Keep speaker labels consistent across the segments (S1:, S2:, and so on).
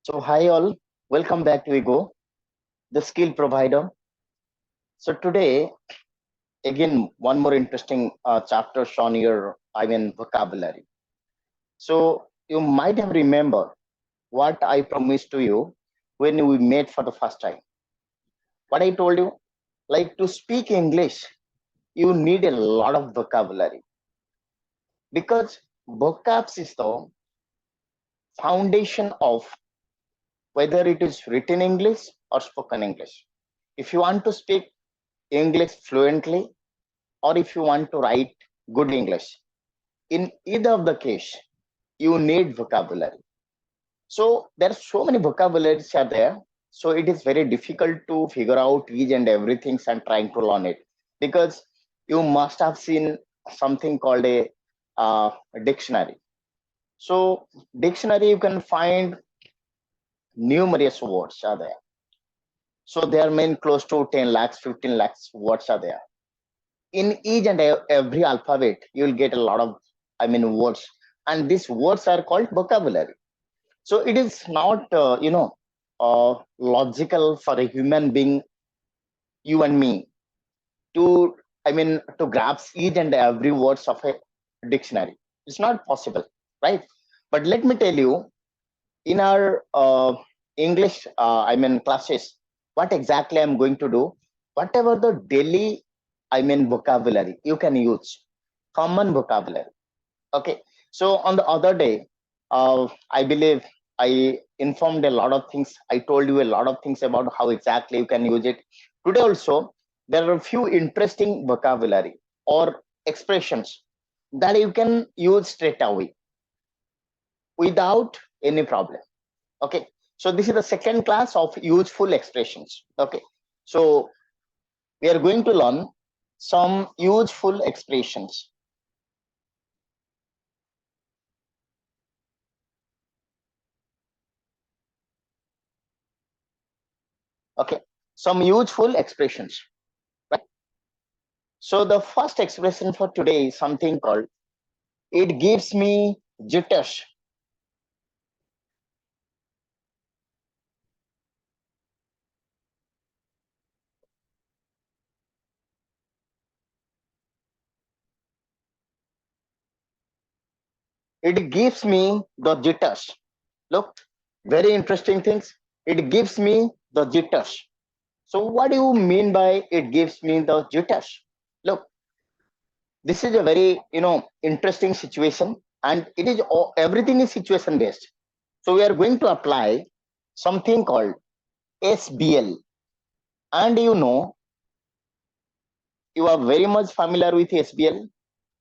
S1: So hi all, welcome back to Ego, the skill provider. So today, again, one more interesting chapter on your, vocabulary. So you might have remembered what I promised to you when we met for the first time. What I told you, like to speak English, you need a lot of vocabulary because vocabs is the foundation of whether it is written English or spoken English. If you want to speak English fluently, or if you want to write good English. In either of the case, you need vocabulary. So there are so many vocabularies are there. So it is very difficult to figure out each and everything and trying to learn it because you must have seen something called a dictionary. So dictionary you can find numerous words are there. So there are mean close to 10 lakhs, 15 lakhs words are there. In each and every alphabet you will get a lot of words, and these words are called vocabulary. So it is not logical for a human being, you and me, to to grasp each and every words of a dictionary. It's not possible, right? But let me tell you, in our English classes, what exactly I'm going to do, whatever the daily vocabulary you can use, common vocabulary. Okay, so on the other day, I believe I informed a lot of things, I told you a lot of things about how exactly you can use it. Today also there are a few interesting vocabulary or expressions that you can use straight away without any problem. Okay, so this is the second class of useful expressions. Okay, so we are going to learn some useful expressions. Okay, some useful expressions, right? So the first expression for today is something called it gives me jitters. It gives me the jitters. Look, very interesting things. It gives me the jitters. So what do you mean by it gives me the jitters? Look, this is a very interesting situation, and it is everything is situation based. So we are going to apply something called SBL, and you are very much familiar with SBL.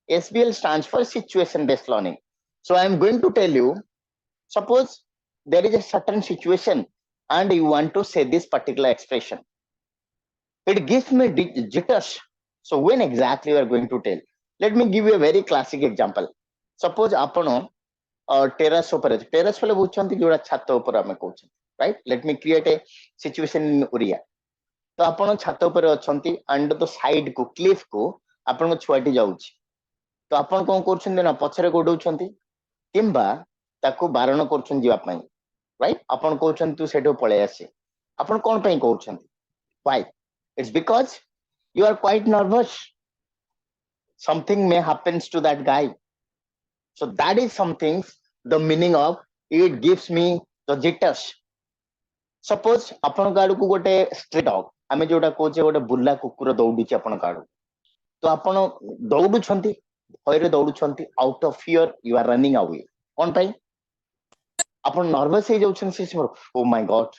S1: SBL stands for situation based learning. So I am going to tell you, suppose there is a certain situation and you want to say this particular expression, it gives me jitters. So when exactly you are going to tell, let me give you a very classic example. Suppose ଆପଣ terrace ଉପରେ ଅଛି, terrace ବୋଲେ ବୁଝୁଛନ୍ତି ଯୋଉଟା ଛାତ ଉପରେ ଆମେ କହୁଛନ୍ତି, right? Let me create a situation in Oriya. ତ ଆପଣ ଛାତ ଉପରେ ଅଛନ୍ତି ଆଣ୍ଡ ତ ସାଇଡ୍ କୁ କ୍ଲିଫ୍ କୁ ଆପଣଙ୍କ ଛୁଆଟି ଯାଉଛି, ତ ଆପଣ କଣ କରୁଛନ୍ତି ନା ପଛରେ ଗୋଡଉଛନ୍ତି କିମ୍ବା ତାକୁ ବାରଣ କରୁଛନ୍ତି ଯିବା ପାଇଁ, ରାଇଟ୍? ଆପଣ କହୁଛନ୍ତି ତୁ ସେଠୁ ପଳେଇ ଆସେ, ଆପଣ କଣ ପାଇଁ କହୁଛନ୍ତି? Why? It's because you are quite nervous. Something may happens to that guy. So that is something, the meaning of it gives me the jitters. Suppose ଆପଣଙ୍କ ଆଡକୁ ଗୋଟେ stray dog, ଆମେ ଯୋଉଟା କହୁଛେ ଗୋଟେ ବୁଲା କୁକୁର ଦୌଡୁଛି ଆପଣଙ୍କ ଆଡକୁ, ତ ଆପଣ ଦୌଡୁଛନ୍ତି, ଭୟରେ ଦୌଡୁଛନ୍ତି, out of fear you are running away. କଣ ପାଇଁ? ଆପଣ ନର୍ଭସ ହେଇଯାଉଛନ୍ତି ସେ ସମୟରେ, oh my god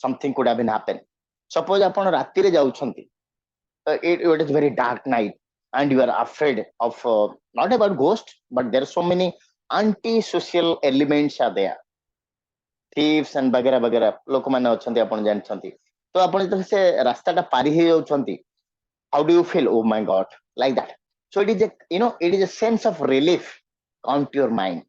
S1: something could have been happen. Suppose ଆପଣ ରାତିରେ ଯାଉଛନ୍ତି, it is very dark night and you are afraid of not about ghost, but there are so many anti-social elements are there, thieves and bagera bagera ଲୋକମାନେ ଅଛନ୍ତି ଆପଣ ଜାଣିଛନ୍ତି। ତ ଆପଣ ଯେତେବେଳେ ସେ ରାସ୍ତାଟା ପାରି ହେଇଯାଉଛନ୍ତି, how do you feel? Oh my god, like that. So it is a it is a sense of relief come to your mind.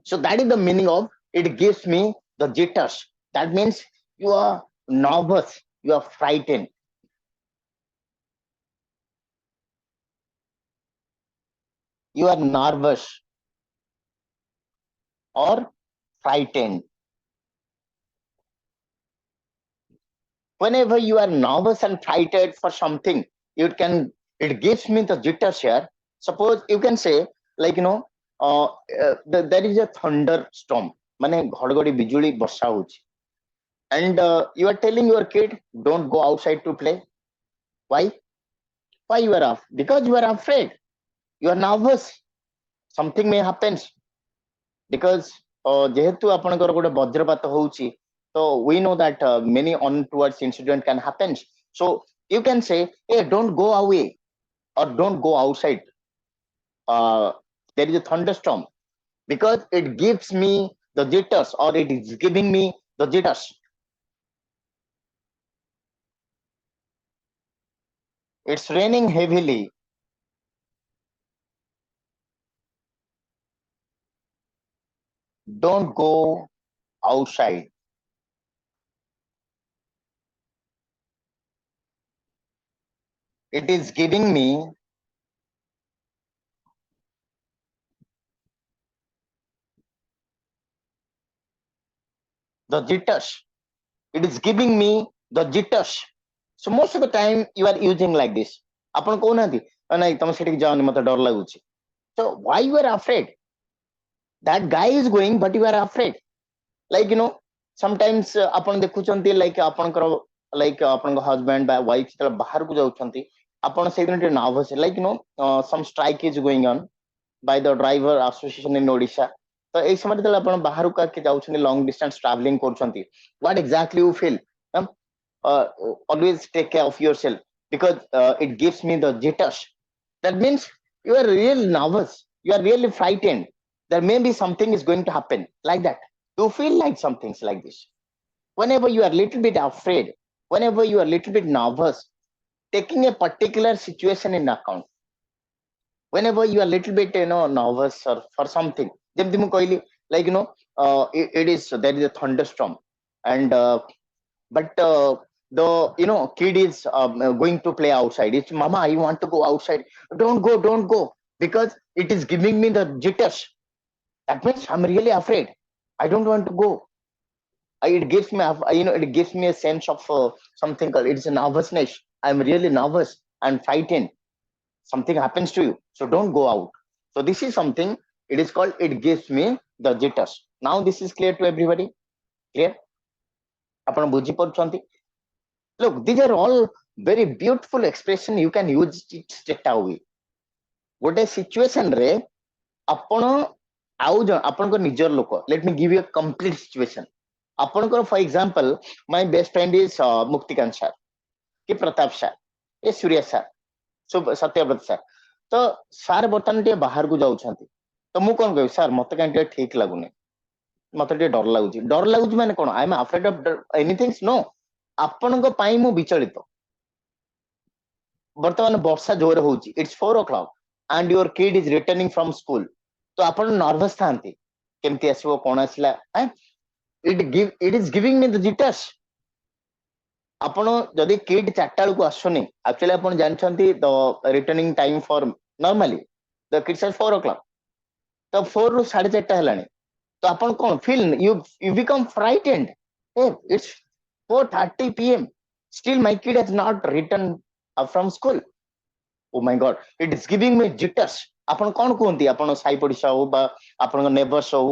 S1: So that is the meaning of it gives me the jitters. That means you are nervous, you are frightened. You are nervous or frightened. Whenever you are nervous and frightened for something, it gives me the jitters here. Suppose you can say, like, there is a thunderstorm, mane ghodgodi bijuli barsha hochi, and you are telling your kid, don't go outside to play. Why? Why you are off? Because you are afraid. You are nervous. Something may happen. Because ଯେହେତୁ ଆପଣଙ୍କର ଗୋଟେ ବଜ୍ରପାତ ହଉଛି, so we know that many untoward incident can happen. So you can say, hey, don't go away or don't go outside. There is a thunderstorm, because it gives me the jitters, or it is giving me the jitters. It's raining heavily. Don't go outside. It is giving me the jitters. It is giving me the jitters. So most of the time you are using like this. ଆପଣ କହୁନାହାନ୍ତି ନାଇଁ ତମେ ସେଠିକି ଯାଅନି ମତେ ଡର ଲାଗୁଛି. So why you are afraid? That guy is going, but you are afraid. Like, sometimes ଆପଣ ଦେଖୁଛନ୍ତି, like ଆପଣଙ୍କର, like ଆପଣଙ୍କ husband ବା wife ଯେତେବେଳେ ବାହାରକୁ ଯାଉଛନ୍ତି, ଆପଣ ସେଇଦିନ ଟିକେ nervous, like, some strike is going on by the driver association in Odisha. ତ ଏଇ ସମୟରେ ଯେତେବେଳେ ଆପଣ ବାହାରକୁ ଆକି ଯାଉଛନ୍ତି, long distance traveling କରୁଛନ୍ତି, what exactly you feel? Always take care of yourself, because it gives me the jitters. That means you are really nervous, you are really frightened. There may be something is going to happen, like that. You feel like some things like this. Whenever you are little bit afraid, whenever you are little bit nervous, taking a particular situation in account, whenever you are little bit nervous or for something, ଯେମିତି ମୁଁ କହିଲି, like, it is, there is a thunderstorm, and but the kid is going to play outside. It's, mama, I want to go outside. Don't go, because it is giving me the jitters. That means I'm really afraid. I don't want to go. It gives me it gives me a sense of something called, it's a nervousness. I'm really nervous and frightened. Something happens to you, so don't go out. So this is something, it is called, it gives me the jitters. Now this is clear to everybody? Clear? ଆପଣ ବୁଝି ପାରୁଛନ୍ତି? Look, these are all very beautiful expression, you can use it straight away. ଗୋଟେ situation ରେ ଆପଣ ଆଉ ଆପଣଙ୍କ ନିଜର ଲୋକ, let me give you a complete situation. ଆପଣଙ୍କର, for example, my best friend is Muktikanta sir, କି ପ୍ରତାପ sir, ଏ ସୂର୍ୟା sir, ସତ୍ୟବ୍ରତ sir. ତ ସାର୍ ବର୍ତ୍ତମାନ ଟିକେ ବାହାରକୁ ଯାଉଛନ୍ତି, ତ ମୁଁ କଣ କହିବି, ସାର୍ ମତେ କାହିଁ ଟିକେ ଠିକ ଲାଗୁନି, ମତେ ଟିକେ ଡର ଲାଗୁଛି ମାନେ କଣ, I am afraid of anything? No, ଆପଣଙ୍କ ପାଇଁ ମୁଁ ବିଚଳିତ. ବର୍ତ୍ତମାନ ବର୍ଷା ଜୋରେ ହଉଛି, it's 4 o'clock and your kid is returning from school, ତ ଆପଣ ନର୍ଭସ୍ ଥାନ୍ତି, କେମିତି ଆସିବ, କଣ ଆସିଲା, it is giving me the jitters. ଆପଣ ଯଦି କିଡ୍ 4ଟା ବେଳକୁ ଆସୁନି, ଆକ୍ଚୁଆଲି ଆପଣ ଜାଣିଛନ୍ତି the returning time for normally the kids are 4 o'clock, ତ 4 ରୁ 4:30 ହେଲାଣି, ତ ଆପଣ କଣ feel, you become frightened. Hey, it's 4:30 p.m, still my kid has not returned from school. Oh my god, it is giving me jitters. ଆପଣ କଣ କୁହନ୍ତି, ଆପଣ ସାଇ ପଡିଶା ହଉ ବା ଆପଣଙ୍କ ନେବର୍ସ ହଉ,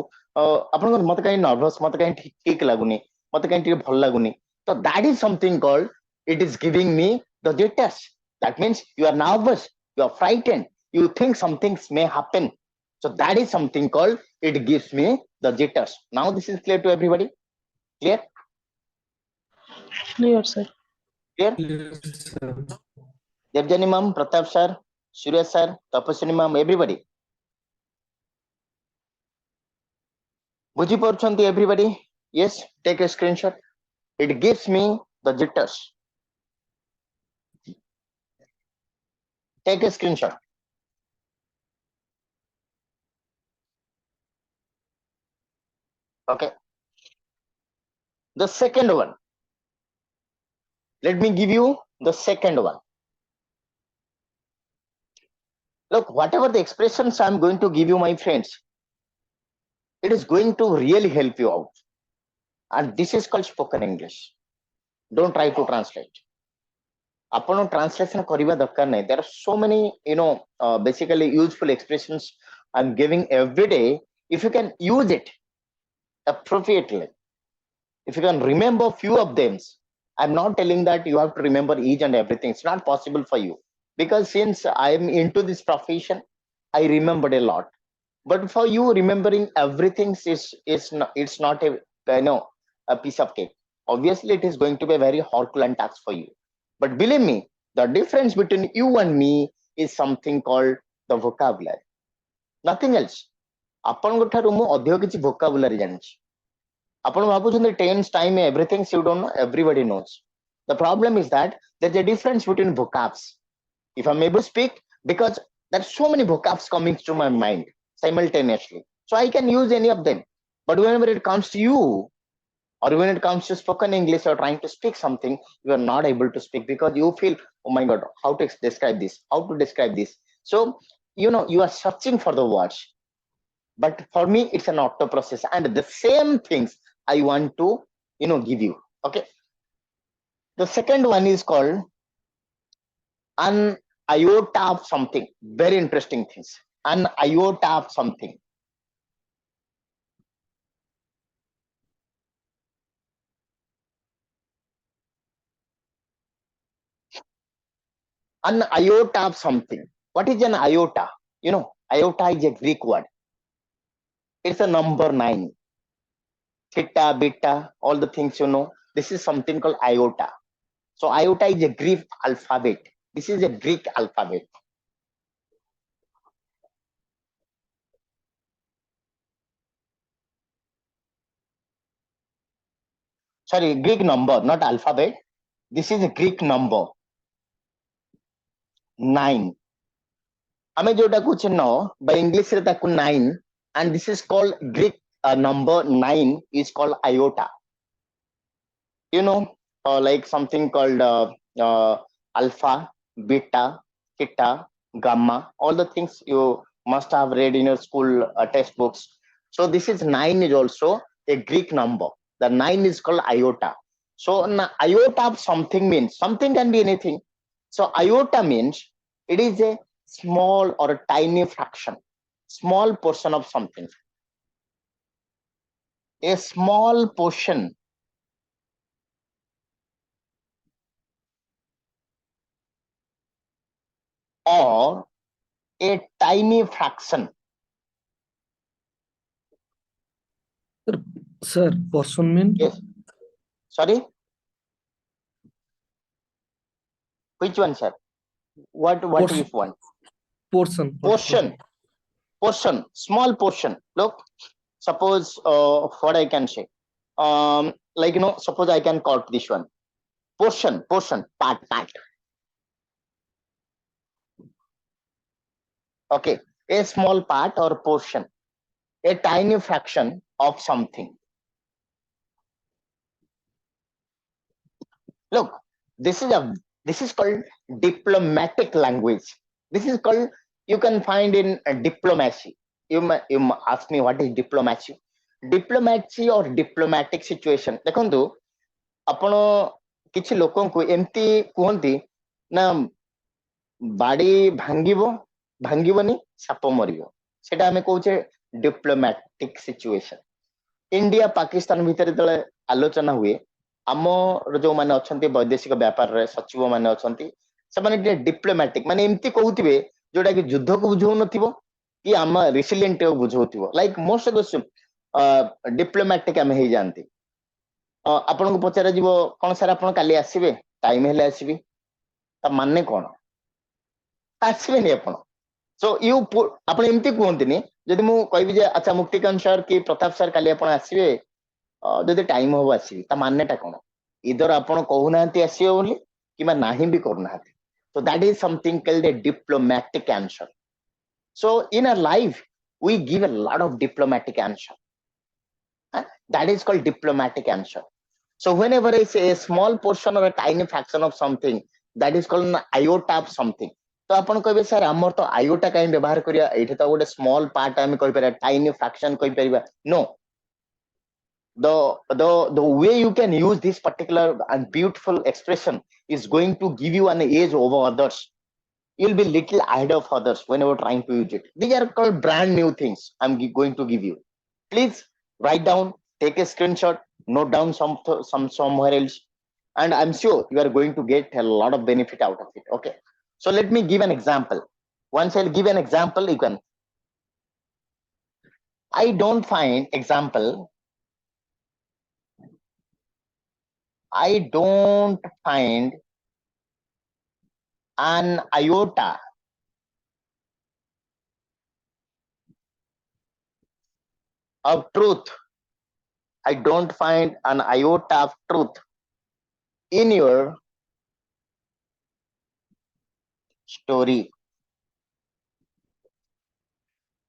S1: ଆପଣଙ୍କ ମତେ କାହିଁ ନର୍ଭସ୍, ମତେ କାହିଁ ଠିକ ଲାଗୁନି, ମତେ କାହିଁ ଟିକେ ଭଲ ଲାଗୁନି. So that is something called, it is giving me the jitters. That means you are nervous, you are frightened, you think some things may happen. So that is something called, it gives me the jitters. Now this is clear to everybody? Clear?
S2: Clear, sir.
S1: Clear?
S3: Yes, sir.
S1: Devjani ma'am, Pratap sir, Surya sir, Tapaswini ma'am, everybody. ବୁଝି ପାରୁଛନ୍ତି everybody? Yes, take a screenshot. It gives me the jitters. Take a screenshot. Okay. The second one. Let me give you the second one. Look, whatever the expressions I'm going to give you, my friends, it is going to really help you out. And this is called spoken English. Don't try to translate. Upon translation kariba darkar nahi. There are so many, basically useful expressions I'm giving every day. If you can use it appropriately, if you can remember few of them, I'm not telling that you have to remember each and everything. It's not possible for you, because since I'm into this profession, I remembered a lot. But for you, remembering everything is not, it's not a, a piece of cake. Obviously it is going to be a very Herculean task for you, but believe me, the difference between you and me is something called the vocabulary, nothing else. ଆପଣଙ୍କ ଠାରୁ ମୁଁ ଅଧିକ କିଛି vocabulary ଜାଣିଛି. ଆପଣ ଭାବୁଛନ୍ତି tense, time, everything you don't know, everybody knows. The problem is that there's a difference between vocabs. If I'm able to speak, because there's so many vocabs coming to my mind simultaneously, so I can use any of them. But whenever it comes to you, or when it comes to spoken English or trying to speak something, you are not able to speak because you feel, oh my God, how to describe this, how to describe this. So you are searching for the words, but for me it's an auto process, and the same things I want to give you. Okay, the second one is called an iota of something. Very interesting things. An iota of something. An iota of something. What is an iota? Iota is a Greek word. It's a number 9. Theta, beta, all the things This is something called iota. So iota is a Greek alphabet. This is a Greek alphabet. Sorry, Greek number, not alphabet. This is a Greek number. 9. Ame jota kuch no, by English re taku 9, and this is called Greek number 9 is called iota. Like something called alpha, beta, theta, gamma, all the things you must have read in your school textbooks. So this is 9 is also a Greek number. The 9 is called iota. So an iota of something means something can be anything. So iota means it is a small or a tiny fraction, small portion of something. A small portion or a tiny fraction.
S2: Sir, portion mean?
S1: Yes. Sorry? Which one, sir? What
S2: Portion.
S1: if one?
S2: Portion.
S1: Portion. Small portion. Look, suppose what I can say. Like suppose I can call this one. Portion, part. Okay. A small part or portion. A tiny fraction of something. Look, this is called diplomatic language. This is called, you can find in diplomacy. You ask me what is diplomacy. Diplomacy or diplomatic situation. देखो ଆପଣ କିଛି ଲୋକଙ୍କୁ ଏମିତି କୁହନ୍ତି ନା ବାଡି ଭାଙ୍ଗିବନି ସାପ ମରିବ, ସେଟା ଆମେ କହୁଛେ ଡିପ୍ଲୋମାଟିକ ସିଚୁଏସନ. ଇଣ୍ଡିଆ ପାକିସ୍ତାନ ଭିତରେ ଯେତେବେଳେ ଆଲୋଚନା ହୁଏ, ଆମର ଯୋଉମାନେ ଅଛନ୍ତି ବୈଦେଶିକ ବ୍ୟାପାରରେ ସଚିବ ମାନେ ଅଛନ୍ତି, ସେମାନେ ଟିକେ ଡିପ୍ଲୋମାଟିକ, ମାନେ ଏମିତି କହୁଥିବେ ଯୋଉଟା କି ଯୁଦ୍ଧକୁ ବୁଝଉନଥିବ କି ଆମ ରେସିଲିଏଣ୍ଟ ବୁଝଉଥିବ. Like most of the diplomatic ଆମେ ହେଇଯାଆନ୍ତି. ଆପଣଙ୍କୁ ପଚରାଯିବ, କଣ ସାର୍ ଆପଣ କାଲି ଆସିବେ? ଟାଇମ ହେଲେ ଆସିବି. ତା ମାନେ କଣ? ଆସିବେନି ଆପଣ. ସୋ ଆପଣ ଏମିତି କୁହନ୍ତିନି. ଯଦି ମୁଁ କହିବି ଯେ ଆଚ୍ଛା ମୁକ୍ତିକାନ୍ତ ସାର୍ କି ପ୍ରତାପ ସାର୍ କାଲି ଆପଣ ଆସିବେ, ଯଦି ଟାଇମ ହବ ଆସିବି, ତା ମାନେଟା କଣ? ଇଦର ଆପଣ କହୁନାହାନ୍ତି ଆସିବେ ବୋଲି କିମ୍ବା ନାହିଁ ବି କରୁନାହାନ୍ତି. So that is something called a diplomatic answer. So in our life we give a lot of diplomatic answer. That is called diplomatic answer. So whenever I say a small portion or a tiny fraction of something, that is called an iota of something. तो आपण कहबे sir हमर तो iota काई व्यवहार करिया, एठे तो गोटे स्मॉल पार्ट हम कहि परिया, टाइनी फ्रैक्शन कहि परिबा. No, the way you can use this particular and beautiful expression is going to give you an edge over others. You'll be little ahead of others whenever trying to use it. These are called brand new things going to give you. Please write down, take a screenshot, note down some somewhere else, and I'm sure you are going to get a lot of benefit out of it. Okay, so let me give an example. Once I'll give an example, you can. I don't find example. I don't find an iota of truth. I don't find an iota of truth in your story.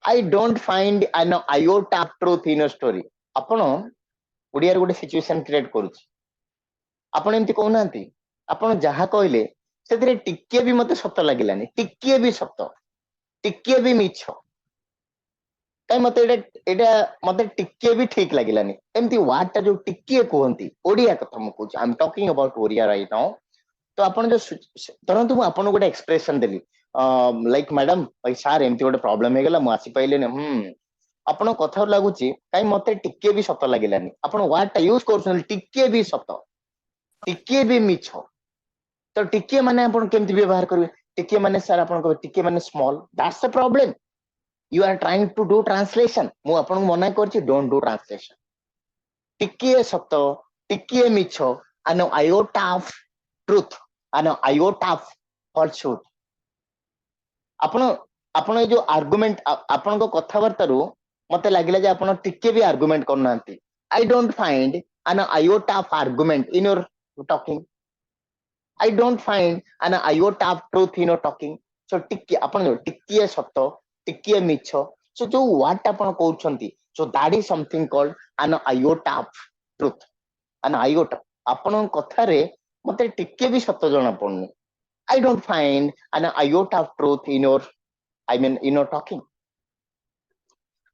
S1: I don't find an iota of truth in your story. ଆପଣ ଓଡିଆରେ ଗୋଟେ situation create କରୁଛି. ଆପଣ ଏମିତି କହୁନାହାନ୍ତି, ଆପଣ ଯାହା କହିଲେ ସେଥିରେ ଟିକିଏ ବି ମତେ ସତ ଲାଗିଲାନି, ଟିକିଏ ବି ସତ, ଟିକିଏ ବି ମିଛ, କାଇଁ ମତେ ଏଇଟା ମତେ ଟିକିଏ ବି ଠିକ ଲାଗିଲାନି. ଏମିତି ୱାର୍ଡ ଟା ଯୋଉ ଟିକିଏ କୁହନ୍ତି, ଓଡିଆ କଥା ମୁଁ କହୁଛି, I am talking about Odia right now. ତ ଆପଣ ଯୋଉ ଧରନ୍ତୁ ମୁଁ ଆପଣଙ୍କୁ ଗୋଟେ ଏକ୍ସପ୍ରେସନ ଦେଲି, ଲାଇକ୍ ମ୍ୟାଡାମ ସାର୍ ଏମିତି ଗୋଟେ ପ୍ରୋବ୍ଲେମ ହେଇଗଲା, ମୁଁ ଆସିପାରିଲିନି. ଆପଣଙ୍କ କଥାରୁ ଲାଗୁଛି କାଇଁ ମତେ ଟିକିଏ ବି ସତ ଲାଗିଲାନି. ଆପଣ ୱାର୍ଡ ଟା ୟୁଜ କରୁଛନ୍ତି ଟିକିଏ ବି ସତ, ଟିକିଏ ବି ମିଛ. ତ ଟିକିଏ ମାନେ ଆପଣ କେମିତି ବ୍ୟବହାର କରିବେ? ଟିକିଏ ମାନେ ସାର୍ ଆପଣ କହିବେ ଟିକିଏ ମାନେ small, that's the problem. You are trying to do translation. ମୁଁ ଆପଣଙ୍କୁ ମନା କରିଛି, don't do translation. ଟିକିଏ ସତ, ଟିକିଏ ମିଛ, an iota of truth, an iota of falsehood. ଆପଣ ଆପଣ ଏଇ ଯୋଉ ଆର୍ଗୁମେଣ୍ଟ, ଆପଣଙ୍କ କଥାବାର୍ତ୍ତାରୁ ମତେ ଲାଗିଲା ଯେ ଆପଣ ଟିକେ ବି ଆର୍ଗୁମେଣ୍ଟ କରୁନାହାନ୍ତି. I don't find an iota of argument in your talking. I don't find an iota of truth in your talking. So ଟିକେ ଆପଣ ଟିକିଏ ସତ, ଟିକିଏ ମିଛ, so ଯୋଉ ୱାର୍ଡ ଟା ଆପଣ କହୁଛନ୍ତି, so that is something called an iota of truth. An iota. ଆପଣଙ୍କ କଥାରେ ମତେ ଟିକେ ବି ସତ ଜଣା ପଡୁନି. I don't find an iota of truth in your, I mean in your talking.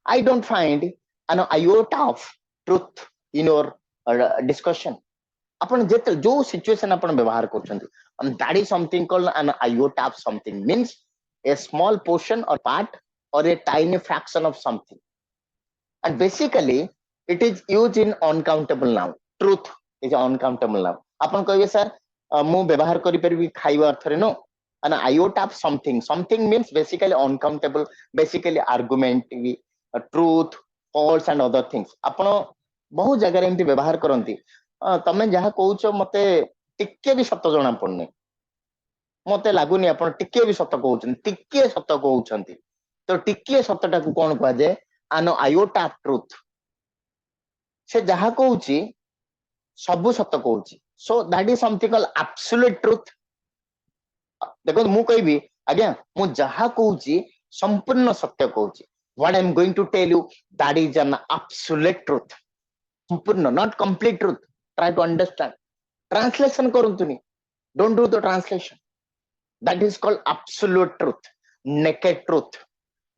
S1: I don't find an iota of truth in your discussion. ଆପଣ ଯେତେ ଯୋଉ ସିଚୁଏସନ ଆପଣ ବ୍ୟବହାର କରୁଛନ୍ତି, that is something called an iota of something, means a small portion or part or a tiny fraction of something, and basically it is used in uncountable noun. Truth is uncountable noun. ଆପଣ କହିବେ sir ମୁଁ ବ୍ୟବହାର କରିପାରିବି ଖାଇବା ଅର୍ଥରେ? No, an iota of something. Something means basically uncountable, basically argument, truth, false and other things. ଆପଣ ବହୁତ ଜାଗାରେ ଏମିତି ବ୍ୟବହାର କରନ୍ତି, ତମେ ଯାହା କହୁଛ ମତେ ଟିକେ ବି ସତ ଜଣା ପଡୁନି, ମତେ ଲାଗୁନି ଆପଣ ଟିକେ ବି ସତ କହୁଛନ୍ତି, ଟିକେ ସତ କହୁଛନ୍ତି. ତ ଟିକେ ସତଟାକୁ କଣ କୁହାଯାଏ? an iota of truth. ସେ ଯାହା କହୁଛି ସବୁ ସତ କହୁଛି, so that is something called absolute truth. ଦେଖନ୍ତୁ ମୁଁ କହିବି ଆଜ୍ଞା ମୁଁ ଯାହା କହୁଛି ସମ୍ପୂର୍ଣ୍ଣ ସତ୍ୟ କହୁଛି, what I am going to tell you, that is an absolute truth. ସମ୍ପୂର୍ଣ୍ଣ, not complete truth. Try to understand. Translation କରନ୍ତୁନି, don't do the translation. That is called absolute truth, naked truth.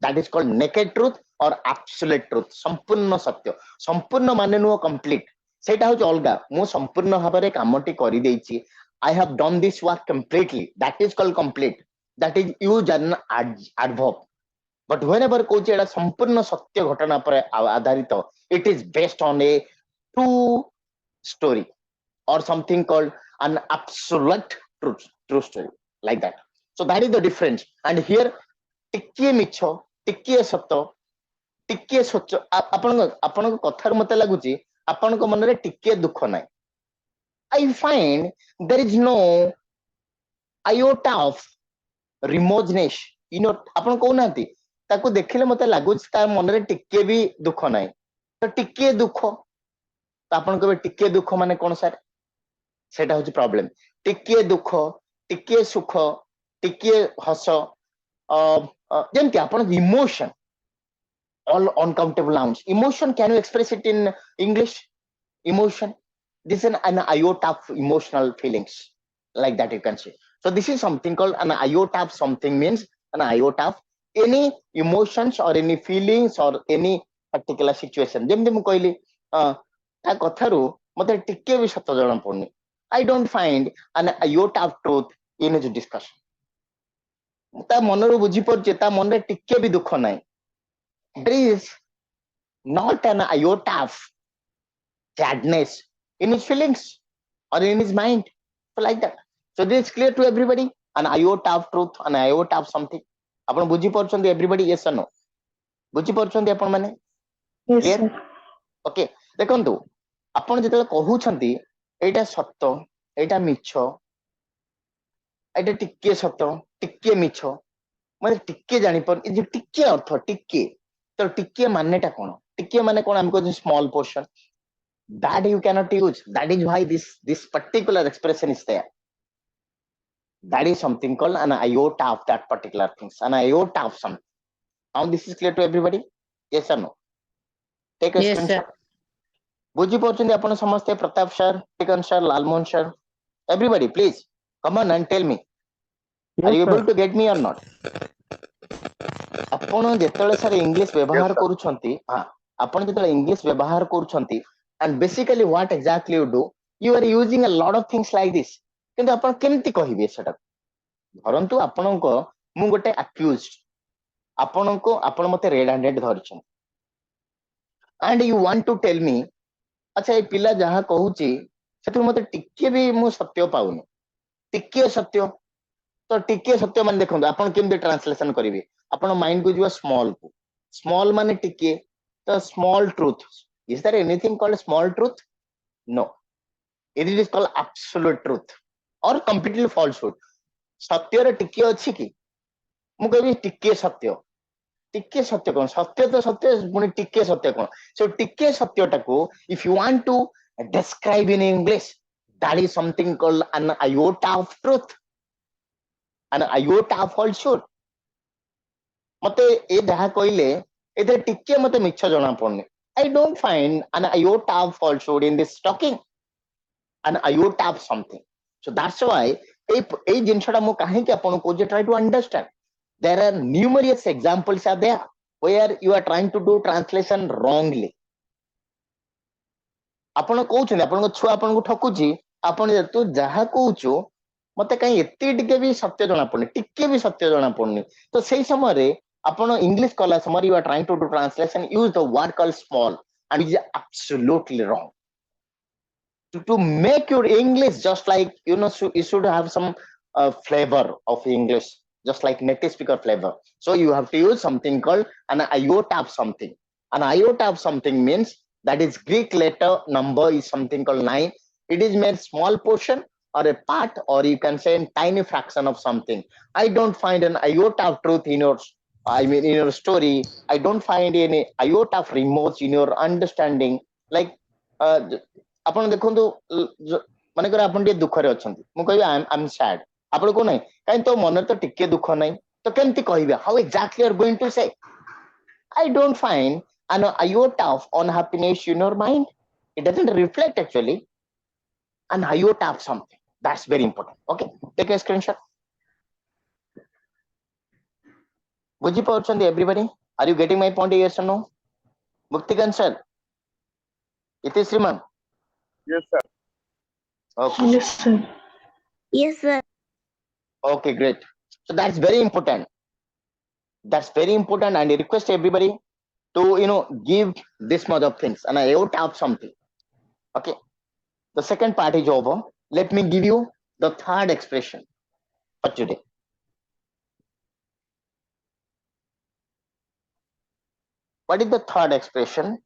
S1: That is called naked truth or absolute truth. ସମ୍ପୂର୍ଣ୍ଣ ସତ୍ୟ, ସମ୍ପୂର୍ଣ୍ଣ ମାନେ ନୁହଁ complete, ସେଇଟା ହଉଛି ଅଲଗା. ମୁଁ ସମ୍ପୂର୍ଣ୍ଣ ଭାବରେ କାମଟି କରିଦେଇଛି, I have done this work completely, that is called complete. That is used as an adverb. But whenever କହୁଛି ଏଟା ସମ୍ପୂର୍ଣ୍ଣ ସତ୍ୟ ଘଟଣା ଉପରେ ଆଧାରିତ, it is based on a true story or something called an absolute true story, like that. So that is the difference. And here ଟିକିଏ ମିଛ, ଟିକିଏ ସତ, ଟିକିଏ ସୋଚ, ଆପଣଙ୍କ କଥାରୁ ମତେ ଲାଗୁଛି ଆପଣଙ୍କ ମନରେ ଟିକିଏ ଦୁଃଖ ନାହିଁ. I find there is no iota of remoteness in your, ଆପଣ କହୁନାହାନ୍ତି ତାକୁ ଦେଖିଲେ ମତେ ଲାଗୁଛି ତା ମନରେ ଟିକେ ବି ଦୁଃଖ ନାହିଁ, ତ ଟିକିଏ ଦୁଃଖ, ତ ଆପଣ କହିବେ ଟିକିଏ ଦୁଃଖ ମାନେ କଣ ସାର୍? ସେଇଟା ହଉଛି ପ୍ରୋବ୍ଲେମ. ଟିକିଏ ଦୁଃଖ, ଟିକିଏ ସୁଖ, ଟିକିଏ ହସ, ଯେମିତି ଆପଣ emotion, all uncountable nouns. Emotion, can you express it in English? Emotion, this is an iota of emotional feelings, like that you can say. So this is something called an iota of something, means an iota of any emotions or any feelings or any particular situation. ଯେମିତି ମୁଁ କହିଲି ତା କଥାରୁ ମତେ ଟିକେ ବି ସତ ଜଣା ପଡୁନି. I don't find an iota of truth in his discussion. ତା ମନରୁ ବୁଝିପାରୁଛି ତା ମନରେ ଟିକେ ବି ଦୁଃଖ ନାହିଁ. There is not an iota of sadness in his feelings or in his mind. So like that. So this is clear to everybody. An iota of truth, an iota of something. ଆପଣ ବୁଝିପାରୁଛନ୍ତି everybody? Yes or no? ବୁଝିପାରୁଛନ୍ତି ଆପଣ ମାନେ?
S3: Yes,
S1: Clear?
S3: sir.
S1: Okay. ଦେଖନ୍ତୁ ଆପଣ ଯେତେବେଳେ କହୁଛନ୍ତି ଏଇଟା ସତ, ଏଇଟା ମିଛ, ଏଇଟା ଟିକେ ସତ, ଟିକେ ମିଛ, ମାନେ ଟିକେ ଜାଣିପାରୁ ଏ ଯୋଉ ଟିକେ ଅର୍ଥ ଟିକେ, ତ ଟିକେ ମାନେଟା କଣ? ଟିକେ ମାନେ କଣ? ଆମେ କହୁଛୁ small portion. That you cannot use. That is why this particular expression is there. That is something called an iota of that particular things, an iota of something. Now this is clear to everybody? Yes or no? Take a
S4: Yes,
S1: screenshot.
S4: sir.
S1: ବୁଝିପାରୁଛନ୍ତି ଆପଣ ସମସ୍ତେ? Pratap sir, Tikan sir, Lalmohan sir, everybody please come on and tell me, are
S2: Yes,
S1: you
S2: sir.
S1: able to get me or not? ଆପଣ ଯେତେବେଳେ sir English ବ୍ୟବହାର କରୁଛନ୍ତି, ଆପଣ ଯେତେବେଳେ English ବ୍ୟବହାର କରୁଛନ୍ତି, and basically what exactly you do, you are using a lot of things like this. କିନ୍ତୁ ଆପଣ କେମିତି କହିବେ ସେଟା? ଧରନ୍ତୁ ଆପଣଙ୍କ, ମୁଁ ଗୋଟେ accused, ଆପଣ ମତେ red handed ଧରିଛନ୍ତି, and you want to tell me, ଆଚ୍ଛା ଏ ପିଲା ଯାହା କହୁଛି ସେଥିରୁ ମତେ ଟିକେ ବି ମୁଁ ସତ୍ୟ ପାଉନି, ଟିକେ ସତ୍ୟ, ତ ଟିକେ ସତ୍ୟ ମାନେ ଦେଖନ୍ତୁ ଆପଣ କେମିତି ଟ୍ରାନ୍ସଲେସନ କରିବେ? ଆପଣ ମାଇଣ୍ଡ କୁ ଯିବ ସ୍ମଲ କୁ, ସ୍ମଲ ମାନେ ଟିକେ, ତ small truth. Is there anything called small truth? No. It is called absolute truth or completely falsehood. ସତ୍ୟରେ ଟିକେ ଅଛି କି? ମୁଁ କହିବି ଟିକେ ସତ୍ୟ. ଟିକେ ସତ୍ୟ କଣ? ସତ୍ୟ ତ ସତ୍ୟ, ପୁଣି ଟିକେ ସତ୍ୟ କଣ? So ଟିକେ ସତ୍ୟଟାକୁ if you want to describe in English, that is something called an iota of truth, an iota of falsehood. ମତେ ଏ ଯାହା କହିଲେ ଏଥିରେ ଟିକେ ମତେ ମିଛ ଜଣା ପଡୁନି. I don't find an iota of falsehood in this talking, an iota of something. So that's why এই ଜିନିଷଟା ମୁଁ କାହିଁକି ଆପଣଙ୍କୁ କହୁଛି, try to understand. There are numerous examples are there where you are trying to do translation wrongly. ଆପଣ କହୁଛନ୍ତି ଆପଣଙ୍କ ଛୁଆ ଆପଣଙ୍କୁ ଠକୁଛି, ଆପଣ ତୁ ଯାହା କହୁଛୁ ମତେ କାହିଁ ଏତେ ଟିକେ ବି ସତ୍ୟ ଜଣା ପଡୁନି, ଟିକେ ବି ସତ୍ୟ ଜଣା ପଡୁନି, ତ ସେଇ ସମୟରେ ଆପଣ ଇଂଲିଶ କଲା ସମୟରେ you are trying to do translation, use the word called small, and it is absolutely wrong. To make your English just like, you know, you should have some flavor of English, just like native speaker flavor. So you have to use something called an iota of something. An iota of something means that is Greek letter number is something called 9. It is made small portion or a part, or you can say a tiny fraction of something. I don't find an iota of truth in your, I mean in your story. I don't find any iota of remorse in your understanding. Like ଆପଣ ଦେଖନ୍ତୁ, ମନେକର ଆପଣ ଟିକେ ଦୁଃଖରେ ଅଛନ୍ତି, ମୁଁ କହିବି I M sad, ଆପଣ କହୁ ନାହିଁ କାହିଁ ତୋ ମନରେ ତ ଟିକେ ଦୁଃଖ ନାହିଁ, ତ କେମିତି କହିବେ? How exactly you are going to say? I don't find an iota of unhappiness in your mind. It doesn't reflect actually an iota of something. That's very important. Okay, take a screenshot. ବୁଝିପାରୁଛନ୍ତି everybody? Are you getting my point? Yes or no? Muktikan sir, Iti Sriman.
S5: Yes, sir.
S1: Okay.
S3: Yes, sir.
S4: Yes, sir.
S1: Okay, great. So that's very important. That's very important, and I request everybody to, you know, give this much of things and iota of something. Okay. The second part is over. Let me give you the third expression for today. What is the third expression?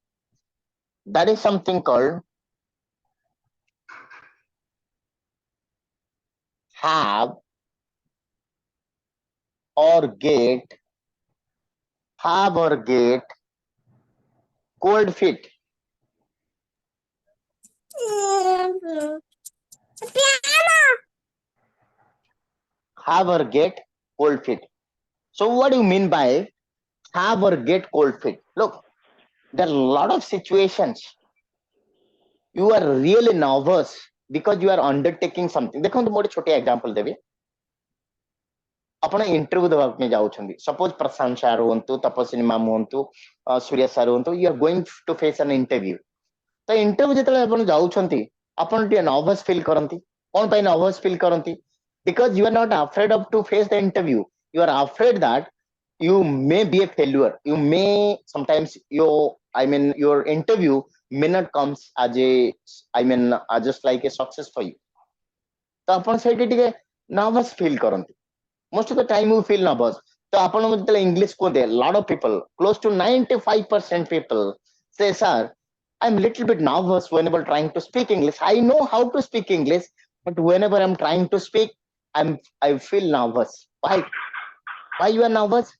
S1: That is something called have or get, have or get cold feet. Have or get cold feet. So what do you mean by have or get cold feet? Look, there are a lot of situations you are really nervous because you are undertaking something. ଦେଖନ୍ତୁ ମୁଁ ଗୋଟେ ଛୋଟିଆ example ଦେବି. ଆପଣ interview ଦେବା ପାଇଁ ଯାଉଛନ୍ତି, suppose Prashant sir ହୁଅନ୍ତୁ, ତପସ୍ୱିନୀ ମ୍ୟାମ୍ ହୁଅନ୍ତୁ, ସୂର୍ୟା ସାର୍ ହୁଅନ୍ତୁ, you are going to face an interview. ତ ଇଣ୍ଟରଭ୍ୟୁ ଯେତେବେଳେ ଆପଣ ଯାଉଛନ୍ତି ଆପଣ ଟିକେ ନର୍ଭସ୍ ଫିଲ୍ କରନ୍ତି କଣ ପାଇଁ ନର୍ଭସ୍ ଫିଲ୍ କରନ୍ତି because you are not afraid of to face the interview you are afraid that you may be a failure you may sometimes your interview may not comes as a just like a success for you ତ ଆପଣ ସେଇଠି ଟିକେ nervous feel କରନ୍ତି most of the time you feel nervous ତ ଆପଣ ଯେତେବେଳେ English କୁହନ୍ତି lot of people close to 95% people say sir I'm a little bit nervous whenever trying to speak English. I know how to speak English, but whenever I'm trying to speak, I feel nervous. Why? Why you are nervous?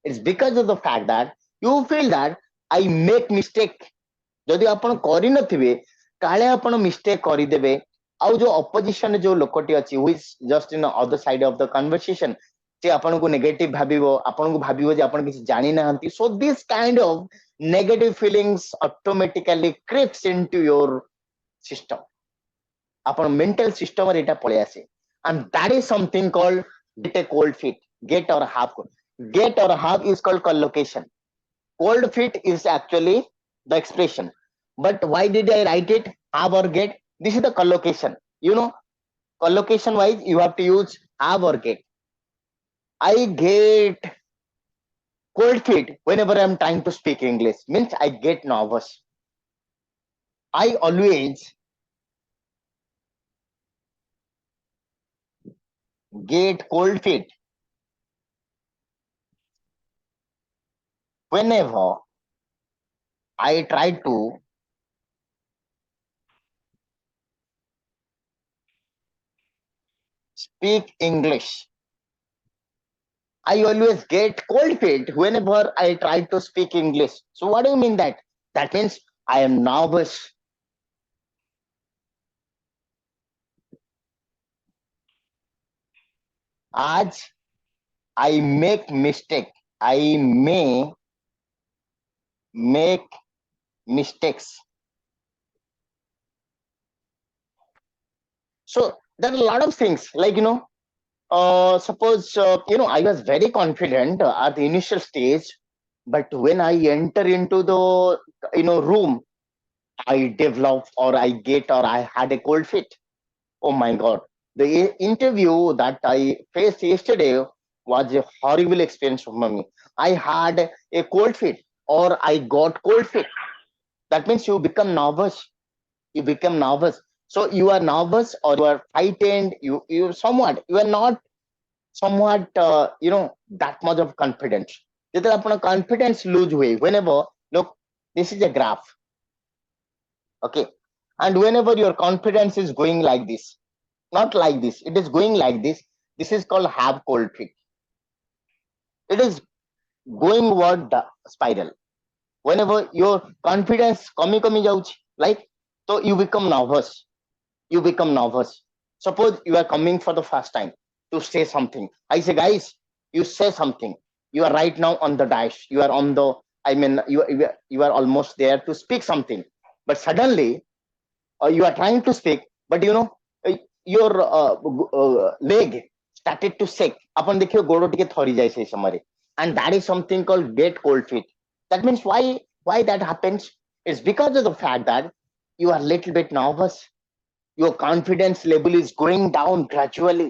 S1: It's because of the fact that you feel that I make mistake. ଯଦି ଆପଣ କରିନଥିବେ କାଳେ ଆପଣ mistake କରିଦେବେ ଆଉ ଯୋଉ opposition ଯୋଉ ଲୋକଟି ଅଛି who is just in the other side of the conversation ସେ ଆପଣଙ୍କୁ ନେଗେଟିଭ ଭାବିବ ଆପଣଙ୍କୁ ଭାବିବ ଯେ ଆପଣ କିଛି ଜାଣିନାହାନ୍ତି so this kind of negative feelings automatically creeps into your system ଆପଣ mental system ରେ ଏଟା ପଳେଇ ଆସେ and that is something called get a cold feet get or have is called collocation cold feet is actually the expression but why did I write it have or get this is the collocation collocation wise you have to use have or get I get cold feet whenever I'm trying to speak English means I get nervous I always get cold feet whenever I try to speak English I always get cold feet whenever I try to speak English. So what do you mean that? That means I am nervous. As I make mistake, I may make mistakes. So there are a lot of things like suppose I was very confident at the initial stage, but when I enter into the room, I develop or I get or I had a cold feet. Oh my God. The interview that I faced yesterday was a horrible experience for me. I had a cold feet or I got cold feet. That means you become nervous. You become nervous. So you are nervous or you are frightened. You somewhat, you are not somewhat, that much of confidence. ଯେତେବେଳେ ଆପଣ confidence lose way, whenever, look, this is a graph. Okay. And whenever your confidence is going like this, not like this, it is going like this is called have cold feet. It is going toward the spiral whenever your confidence kami jauchi like so you become nervous suppose you are coming for the first time to say something I say guys you say something you are right now on the dash you are on the you are almost there to speak something but suddenly you are trying to speak but your leg started to shake ଆପଣ ଦେଖିବେ ଗୋଡ ଟିକେ ଥରି ଯାଏ ସେଇ ସମୟରେ and that is something called get cold feet that means why that happens is because of the fact that you are little bit nervous your confidence level is going down gradually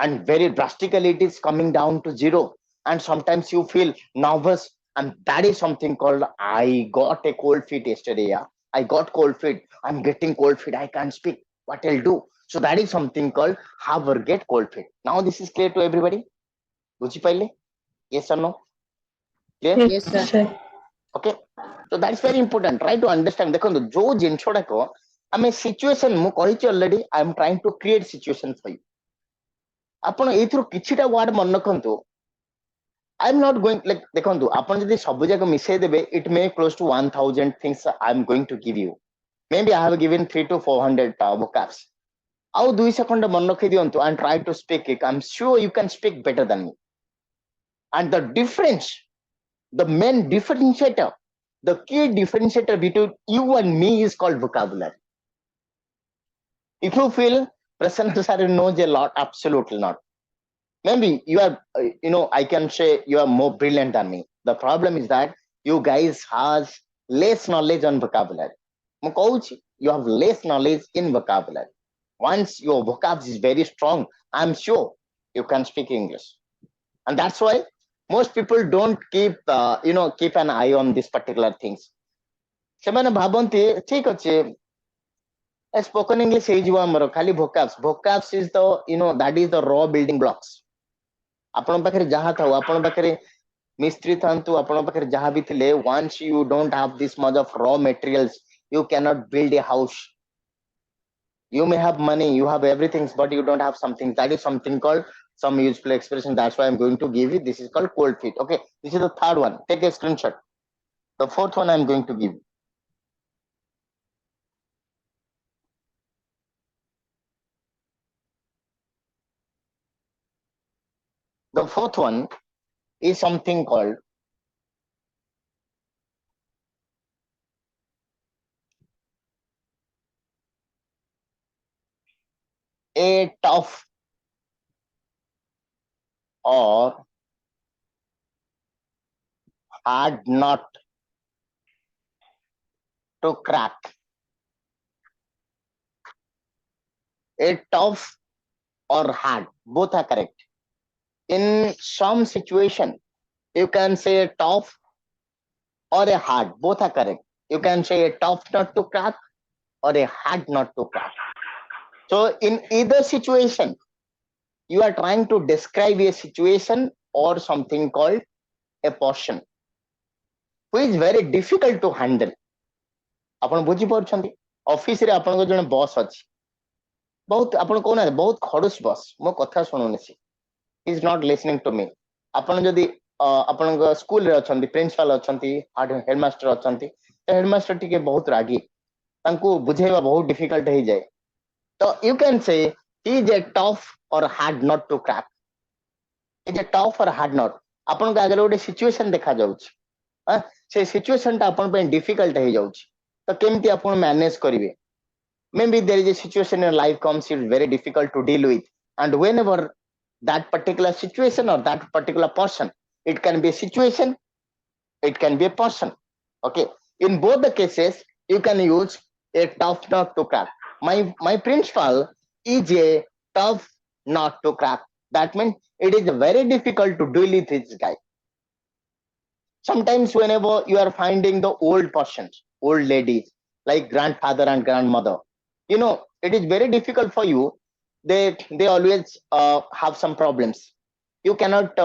S1: and very drastically it is coming down to zero and sometimes you feel nervous and that is something called I got a cold feet yesterday I got cold feet I'm getting cold feet I can't speak what I'll do so that is something called have or get cold feet now this is clear to everybody ବୁଝିପାରିଲେ yes or no clear
S3: Yes, sir.
S1: okay so that's very important try to understand ଦେଖନ୍ତୁ ଯୋଉ ଜିନିଷଟାକ ଆମେ situation ମୁଁ କହିଛି already I am trying to create situation for you ଆପଣ ଏଇଥିରୁ କିଛିଟା ward ମନେ ରଖନ୍ତୁ I am not going like ଦେଖନ୍ତୁ ଆପଣ ଯଦି ସବୁ ଯାକ ମିଶେଇ ଦେବେ it may close to 1000 things I am going to give you maybe I have given 3 to 400 vocabs ଆଉ 2 ସେକଣ୍ଡ ମନେ ରଖି ଦିଅନ୍ତୁ and try to speak it I'm sure you can speak better than me and the difference the main differentiator the key differentiator between you and me is called vocabulary if you feel Prasanna sir knows a lot absolutely not maybe you are I can say you are more brilliant than me the problem is that you guys has less knowledge on vocabulary ମୁଁ କହୁଛି you have less knowledge in vocabulary. Once your vocab is very strong, I'm sure you can speak English. And that's why most people don't keep keep an eye on these particular things. ସେମାନେ ଭାବନ୍ତି ଠିକ ଅଛି spoken English ହେଇଯିବ ଆମର ଖାଲି vocabs is the that is the raw building blocks. ଆପଣଙ୍କ ପାଖରେ ଯାହା ଥାଉ ଆପଣଙ୍କ ପାଖରେ ମିସ୍ତ୍ରୀ ଥାନ୍ତୁ ଆପଣଙ୍କ ପାଖରେ ଯାହା ବି ଥିଲେ once you don't have this much of raw materials you cannot build a house. You may have money, you have everything, but you don't have something. That is something called some useful expression. That's why I'm going to give you. This is called cold feet. Okay, this is the third one. Take a screenshot. The fourth one I'm going to give you. The fourth one is something called a tough or hard nut to crack. A tough or hard, both are correct. In some situation, you can say a tough or a hard, both are correct. You can say a tough nut to crack or a hard nut to crack. So in either situation, you are trying to describe a situation or something called a portion, which is very difficult to handle. ଆପଣ ବୁଝିପାରୁଛନ୍ତି ଅଫିସରେ ଆପଣଙ୍କ ଜଣେ bus ଅଛି ବହୁତ ଆପଣ କହୁନାହାନ୍ତି ବହୁତ ଖଡୁସ ବସ୍ ମୋ କଥା ଶୁଣୁନି she is not listening to me ଆପଣ ଯଦି ଆପଣଙ୍କ ସ୍କୁଲରେ ଅଛନ୍ତି ପ୍ରିନ୍ସିପାଲ ଅଛନ୍ତି ହେଡମାଷ୍ଟର ଅଛନ୍ତି ହେଡମାଷ୍ଟର ଟିକେ ବହୁତ ରାଗି ତାଙ୍କୁ ବୁଝେଇବା ବହୁତ ଡିଫିକଲ୍ଟ ହେଇଯାଏ ତ you can say is a tough or hard nut to crack is a tough or hard nut ଆପଣଙ୍କ ଆଗରେ ଗୋଟେ ସିଚୁଏସନ ଦେଖାଯାଉଛି ସେ ସିଚୁଏସନ ଟା ଆପଣଙ୍କ ପାଇଁ ଡିଫିକଲ୍ଟ ହେଇଯାଉଛି ତ କେମିତି ଆପଣ ମ୍ୟାନେଜ କରିବେ maybe there is a situation in life comes it's very difficult to deal with and whenever that particular situation or that particular person it can be a situation it can be a person okay in both the cases you can use a tough nut to crack my principal is a tough nut to crack that means it is very difficult to deal with this guy sometimes whenever you are finding the old persons old ladies like grandfather and grandmother it is very difficult for you they always have some problems you cannot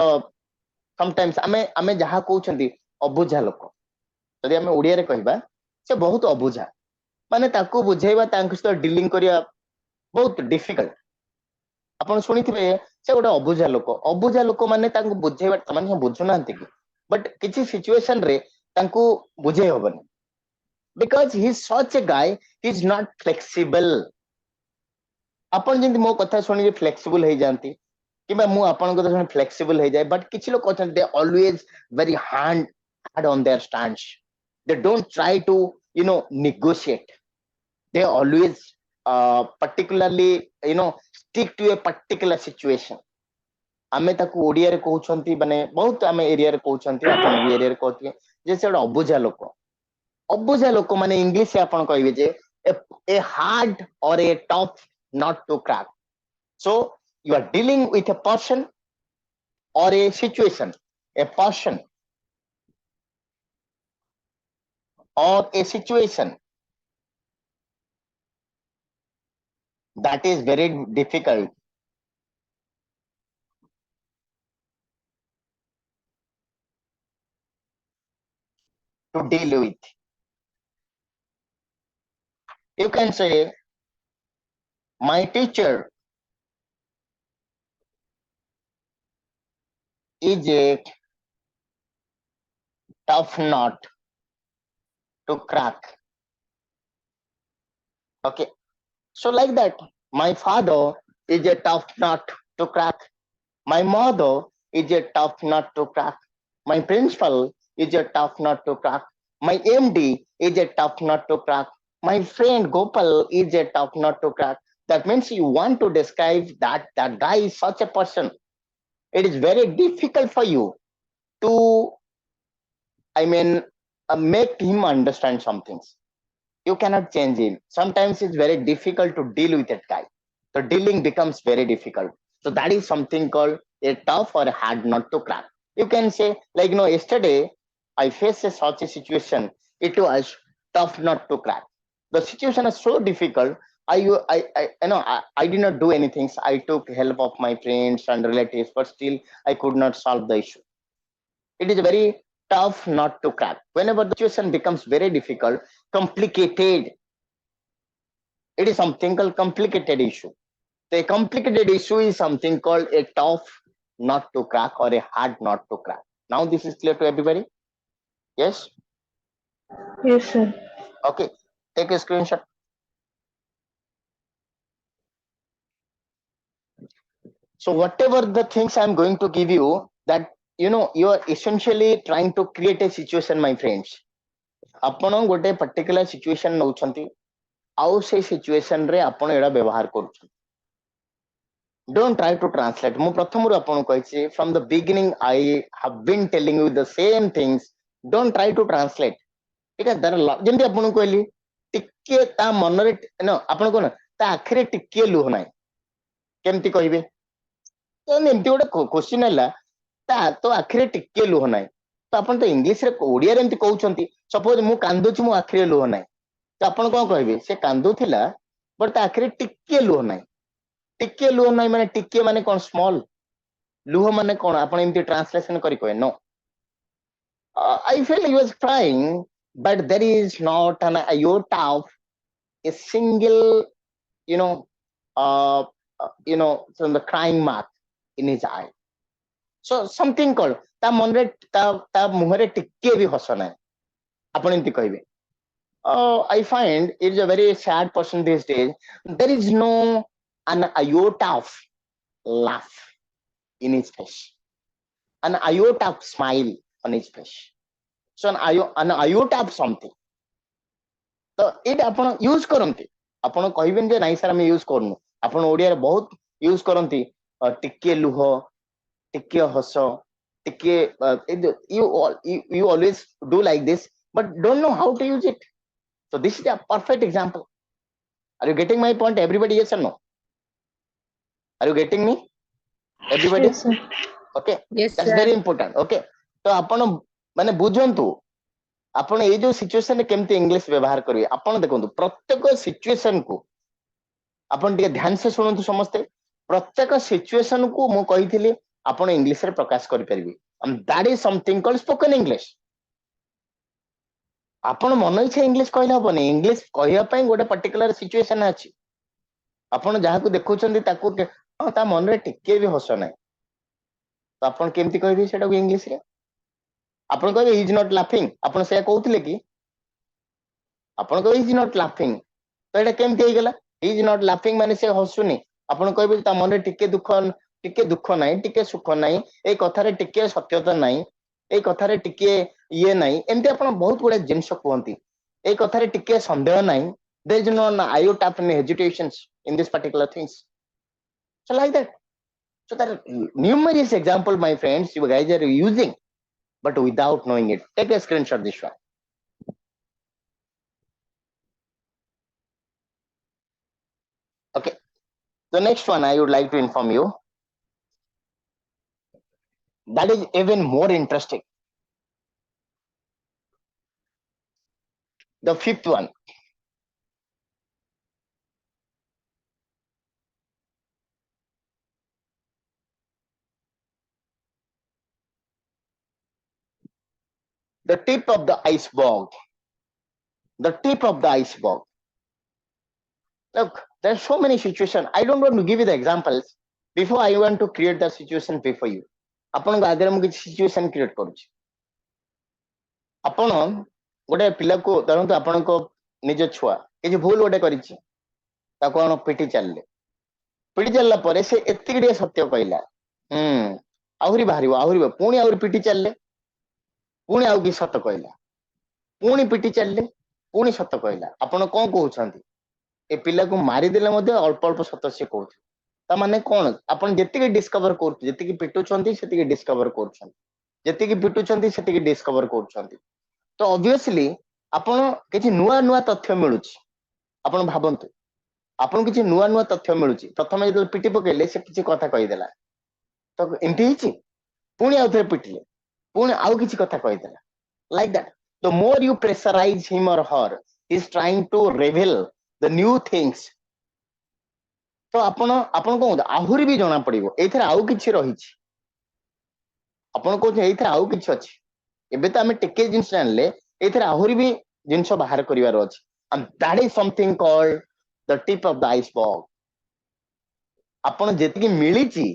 S1: sometimes ଆମେ ଯାହା କହୁଛନ୍ତି ଅବୁଝା ଲୋକ ଯଦି ଆମେ ଓଡ଼ିଆରେ କହିବା ସେ ବହୁତ ଅବୁଝା ମାନେ ତାକୁ ବୁଝେଇବା ତାଙ୍କ ସହିତ ଡିଲିଂ କରିବା ବହୁତ ଡିଫିକଲ୍ଟ ଆପଣ ଶୁଣିଥିବେ ସେ ଗୋଟେ ଅବୁଝା ଲୋକ ମାନେ ତାଙ୍କୁ ବୁଝେଇବା ସେମାନେ ବୁଝୁନାହାନ୍ତି କି ବଟ୍ କିଛି ସିଚୁଏସନ ରେ ତାଙ୍କୁ ବୁଝେଇ ହବନି because he is such a guy he is not flexible ଆପଣ ଯେମିତି ମୋ କଥା ଶୁଣିକି flexible ହେଇଯାନ୍ତି କିମ୍ବା ମୁଁ ଆପଣଙ୍କ କଥା ଶୁଣି flexible ହେଇଯାଏ but କିଛି ଲୋକ ଅଛନ୍ତି they always very hard on their stance they don't try to negotiate they always particularly stick to a particular situation ଆମେ ତାକୁ ଓଡ଼ିଆରେ କହୁଛନ୍ତି ମାନେ ବହୁତ ଆମେ ଏରିଆରେ କହୁଛନ୍ତି ଆପଣ ବି ଏରିଆରେ କହୁଥିବେ ଯେ ସେ ଗୋଟେ ଅବୁଝା ଲୋକ ମାନେ ଇଂଲିଶ ରେ ଆପଣ କହିବେ ଯେ a hard or a tough nut to crack so you are dealing with a person or a situation a person or a situation that is very difficult to deal with you can say my teacher is a tough nut to crack okay so like that my father is a tough nut to crack my mother is a tough nut to crack my principal is a tough nut to crack my MD is a tough nut to crack my friend Gopal is a tough nut to crack that means you want to describe that guy is such a person it is very difficult for you to make him understand some things You cannot change him. Sometimes it's very difficult to deal with that guy. The dealing becomes very difficult. So that is something called a tough or a hard nut to crack. You can say, like, yesterday I faced such a situation. It was tough nut to crack. The situation is so difficult. I did not do anything. I took help of my friends and relatives, but still I could not solve the issue. It is very tough not to crack. Whenever the situation becomes very difficult, complicated, it is something called complicated issue. The complicated issue is something called a tough nut to crack or a hard nut to crack. Now this is clear to everybody? Yes?
S3: Yes, sir.
S1: Okay. Take a screenshot. So whatever the things I'm going to give you, that you are essentially trying to create a situation, my friends. ଆପଣ ଗୋଟେ particular situation ନଉଛନ୍ତି ଆଉ ସେଇ situation ରେ ଆପଣ ଏଟା ବ୍ୟବହାର କରୁଛନ୍ତି. Don't try to translate. ମୁଁ ପ୍ରଥମରୁ ଆପଣଙ୍କୁ କହିଛି from the beginning I have been telling you the same things. Don't try to translate. ठीक है ଯେମିତି ଆପଣଙ୍କୁ କହିଲି ଟିକେ ତା ମନରେ ଆପଣ କଣ ତା ଆଖିରେ ଟିକେ ଲୁହ ନାହିଁ କେମିତି କହିବେ ଏମିତି ଗୋଟେ କ୍ୱେଶ୍ଚିନ୍ ହେଲା ତୋ ଆଖିରେ ଟିକେ ଲୁହ ନାହିଁ ତ ଆପଣ ତ ଇଂଲିଶରେ ଓଡିଆରେ ଏମିତି କହୁଛନ୍ତି ସପୋଜ ମୁଁ କାନ୍ଦୁଛି ମୋ ଆଖିରେ ଲୁହ ନାହିଁ ତ ଆପଣ କଣ କହିବେ ସେ କାନ୍ଦୁଥିଲା ବଟ୍ ତା ଆଖିରେ ଟିକେ ଲୁହ ନାହିଁ ଟିକେ ଲୁହ ନାହିଁ ମାନେ ଟିକେ ମାନେ କଣ ସ୍ମଲ ଲୁହ ମାନେ କଣ ଆପଣ ଏମିତି ଟ୍ରାନ୍ସଲେସନ କରି କହିବେ no I feel he was crying but there is not an iota of a single you know from the crying mark in his eye. So something called ତା ମନରେ ତା ମୁହଁରେ ଟିକେ ବି ହସ ନାହିଁ ଆପଣ ଏମିତି କହିବେ I find it is a very sad person these days. There is no an iota of laugh in his face, an iota of smile on his face. So an iota of something. ତ ଏଇଟା ଆପଣ use କରନ୍ତି ଆପଣ କହିବେନି ଯେ ନାଇଁ sir ଆମେ use କରୁନୁ ଆପଣ ଓଡିଆରେ ବହୁତ ୟୁଜ କରନ୍ତି ଟିକେ ଲୁହ ଟିକେ ହସ ଟିକେ you always do like this but don't know how to use it. So this is a perfect example. Are you getting my point everybody? Yes or no? Are you getting me everybody?
S3: Yes, sir.
S1: Okay,
S4: Yes,
S1: that's
S4: sir.
S1: very important. Okay, ତ ଆପଣ ମାନେ ବୁଝନ୍ତୁ ଆପଣ ଏଇ ଯୋଉ ସିଚୁଏସନରେ କେମିତି English ବ୍ୟବହାର କରିବେ ଆପଣ ଦେଖନ୍ତୁ ପ୍ରତ୍ୟେକ ସିଚୁଏସନ କୁ ଆପଣ ଟିକେ ଧ୍ୟାନ ସେ ଶୁଣନ୍ତୁ ସମସ୍ତେ ପ୍ରତ୍ୟେକ ସିଚୁଏସନ କୁ ମୁଁ କହିଥିଲି ଆପଣ ଇଂଲିଶରେ ପ୍ରକାଶ କରିପାରିବେ that is something called spoken English. ଆପଣ ମନ ଇଚ୍ଛା ଇଂଲିଶ କହିଲେ ହବନି ଇଂଲିଶ କହିବା ପାଇଁ ଗୋଟେ ପର୍ଟିକୁଲାର ସିଚୁଏସନ ଅଛି ଆପଣ ଯାହାକୁ ଦେଖୁଛନ୍ତି ତାକୁ ତା ମନରେ ଟିକେ ବି ହସ ନାହିଁ ତ ଆପଣ କେମିତି କହିବେ ସେଟାକୁ ଇଂଲିଶରେ ଆପଣ କହିବେ he is not laughing ଆପଣ ସେଇଆ କହୁଥିଲେ କି ଆପଣ କହିବେ he is not laughing ତ ଏଟା କେମିତି ହେଇଗଲା he is not laughing ମାନେ ସେ ହସୁନି ଆପଣ କହିବେ ତା ମନରେ ଟିକେ ଦୁଃଖ ନାହିଁ ଟିକେ ସୁଖ ନାହିଁ ଏଇ କଥାରେ ଟିକେ ସତ୍ୟତା ନାହିଁ ଏଇ କଥାରେ ଟିକେ ଇଏ ନାହିଁ ଏମିତି ଆପଣ ବହୁତ ଗୁଡେ ଜିନିଷ କୁହନ୍ତି ଏଇ କଥାରେ ଟିକେ ସନ୍ଦେହ ନାହିଁ there is no iota of hesitations in this particular things. So like that. So there are numerous example my friends you guys are using but without knowing it. Take a screenshot this one. Okay, the next one I would like to inform you that is even more interesting. The fifth one. The tip of the iceberg. The tip of the iceberg. Look, there are so many situations. I don't want to give you the examples. Before I want to create the situation before you. ଆପଣଙ୍କ ଆଗରେ ମୁଁ କିଛି situation create କରୁଛି ଆପଣ ଗୋଟେ ପିଲାକୁ ଧରନ୍ତୁ ଆପଣଙ୍କ ନିଜ ଛୁଆ କିଛି ଭୁଲ ଗୋଟେ କରିଛି ତାକୁ ଆପଣ ପିଟି ଚାଲିଲା ପରେ ସେ ଏତିକି ଟିକେ ସତ୍ୟ କହିଲା ଆହୁରି ବାହାରିବ ପୁଣି ଆହୁରି ପିଟି ଚାଲିଲେ ପୁଣି ଆଉ କିଛି ସତ କହିଲା ପୁଣି ପିଟି ଚାଲିଲେ ପୁଣି ସତ କହିଲା ଆପଣ କଣ କହୁଛନ୍ତି ଏ ପିଲାକୁ ମାରିଦେଲେ ମଧ୍ୟ ଅଳ୍ପ ଅଳ୍ପ ସତ ସେ କହୁଛି ତା ମାନେ କଣ ଆପଣ ଯେତିକି ଡିସ୍କଭର କରୁଛନ୍ତି ଯେତିକି ପିଟୁଛନ୍ତି ସେତିକି ଡିସ୍କଭର କରୁଛନ୍ତି ଯେତିକି ପିଟୁଛନ୍ତି ସେତିକି ଡିସ୍କଭର କରୁଛନ୍ତି ତ ଅବଭିୟସଲି ଆପଣ କିଛି ନୂଆ ନୂଆ ତଥ୍ୟ ମିଳୁଛି। ଆପଣ ଭାବନ୍ତୁ ଆପଣଙ୍କୁ କିଛି ନୂଆ ନୂଆ ତଥ୍ୟ ମିଳୁଛି। ପ୍ରଥମେ ଯେତେବେଳେ ପିଟି ପକେଇଲେ ସେ କିଛି କଥା କହିଦେଲା, ତ ଏମିତି ହେଇଛି, ପୁଣି ଆଉ ଥରେ ପିଟିଲେ, ପୁଣି ଆଉ କିଛି କଥା କହିଦେଲା, like that. The more you pressurize him or her, he is trying to reveal the new things. ତ ଆପଣ କହୁଛନ୍ତି ଆହୁରି ବି ଜଣା ପଡିବ ଏଇଥିରେ ଆଉ କିଛି ରହିଛି। ଆପଣ କହୁଛନ୍ତି ଏଇଥିରେ ଆଉ କିଛି ଅଛି। ଏବେ ତ ଆମେ ଟିକେ ଜିନିଷ ଜାଣିଲେ, ଏଇଥିରେ ଆହୁରି ବି ଜିନିଷ ବାହାର କରିବାର ଅଛି। And that is something called the tip of the iceberg. ଆପଣ ଯେତିକି ମିଳିଛି